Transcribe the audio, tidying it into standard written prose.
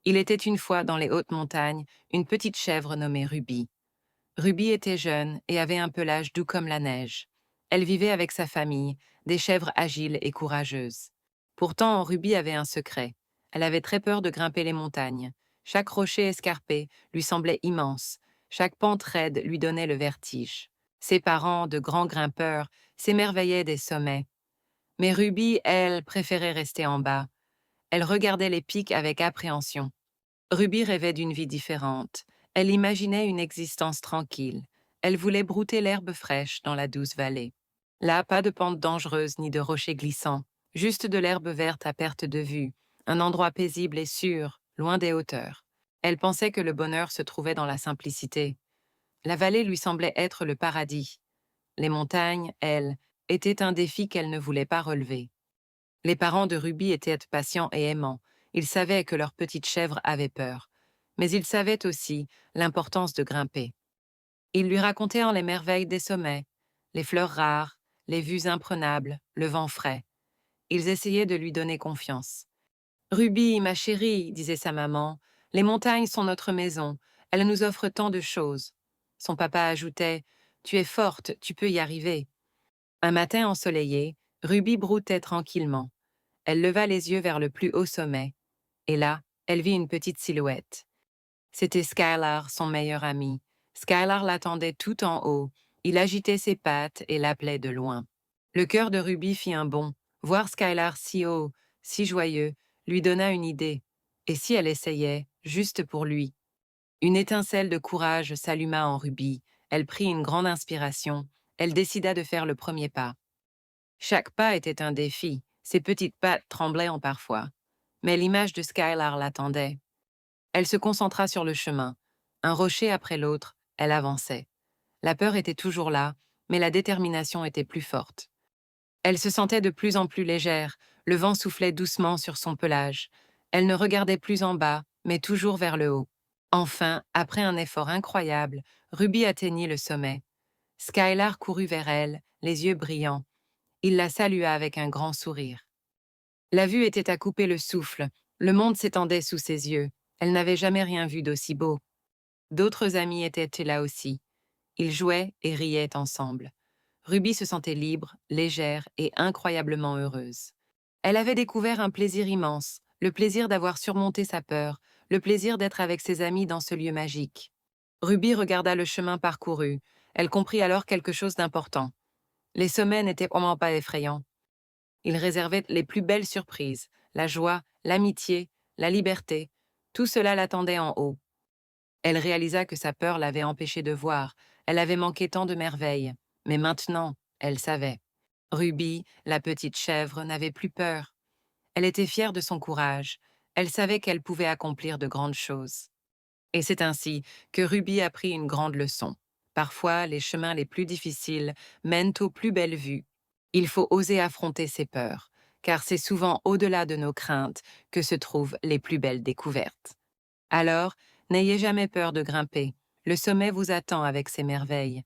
Il était une fois dans les hautes montagnes une petite chèvre nommée Ruby. Ruby était jeune et avait un pelage doux comme la neige. Elle vivait avec sa famille, des chèvres agiles et courageuses. Pourtant, Ruby avait un secret. Elle avait très peur de grimper les montagnes. Chaque rocher escarpé lui semblait immense. Chaque pente raide lui donnait le vertige. Ses parents, de grands grimpeurs, s'émerveillaient des sommets. Mais Ruby, elle, préférait rester en bas. Elle regardait les pics avec appréhension. Ruby rêvait d'une vie différente. Elle imaginait une existence tranquille. Elle voulait brouter l'herbe fraîche dans la douce vallée. Là, pas de pente dangereuse ni de rochers glissants, juste de l'herbe verte à perte de vue, un endroit paisible et sûr, loin des hauteurs. Elle pensait que le bonheur se trouvait dans la simplicité. La vallée lui semblait être le paradis. Les montagnes, elles, étaient un défi qu'elle ne voulait pas relever. Les parents de Ruby étaient patients et aimants. Ils savaient que leur petite chèvre avait peur. Mais ils savaient aussi l'importance de grimper. Ils lui racontaient les merveilles des sommets, les fleurs rares, les vues imprenables, le vent frais. Ils essayaient de lui donner confiance. Ruby, ma chérie, disait sa maman, les montagnes sont notre maison. Elles nous offrent tant de choses. Son papa ajoutait, tu es forte, tu peux y arriver. Un matin ensoleillé, Ruby broutait tranquillement. Elle leva les yeux vers le plus haut sommet, et là, elle vit une petite silhouette. C'était Skylar, son meilleur ami. Skylar l'attendait tout en haut. Il agitait ses pattes et l'appelait de loin. Le cœur de Ruby fit un bond. Voir Skylar si haut, si joyeux, lui donna une idée. Et si elle essayait, juste pour lui? Une étincelle de courage s'alluma en Ruby. Elle prit une grande inspiration. Elle décida de faire le premier pas. Chaque pas était un défi. Ses petites pattes tremblaient en parfois. Mais l'image de Skylar l'attendait. Elle se concentra sur le chemin. Un rocher après l'autre, elle avançait. La peur était toujours là, mais la détermination était plus forte. Elle se sentait de plus en plus légère, le vent soufflait doucement sur son pelage. Elle ne regardait plus en bas, mais toujours vers le haut. Enfin, après un effort incroyable, Ruby atteignit le sommet. Skylar courut vers elle, les yeux brillants. Il la salua avec un grand sourire. La vue était à couper le souffle. Le monde s'étendait sous ses yeux. Elle n'avait jamais rien vu d'aussi beau. D'autres amis étaient là aussi. Ils jouaient et riaient ensemble. Ruby se sentait libre, légère et incroyablement heureuse. Elle avait découvert un plaisir immense, le plaisir d'avoir surmonté sa peur, le plaisir d'être avec ses amis dans ce lieu magique. Ruby regarda le chemin parcouru. Elle comprit alors quelque chose d'important. Les sommets n'étaient vraiment pas effrayants. Ils réservaient les plus belles surprises, la joie, l'amitié, la liberté. Tout cela l'attendait en haut. Elle réalisa que sa peur l'avait empêchée de voir. Elle avait manqué tant de merveilles. Mais maintenant, elle savait. Ruby, la petite chèvre, n'avait plus peur. Elle était fière de son courage. Elle savait qu'elle pouvait accomplir de grandes choses. Et c'est ainsi que Ruby apprit une grande leçon. Parfois, les chemins les plus difficiles mènent aux plus belles vues. Il faut oser affronter ses peurs, car c'est souvent au-delà de nos craintes que se trouvent les plus belles découvertes. Alors, n'ayez jamais peur de grimper. Le sommet vous attend avec ses merveilles.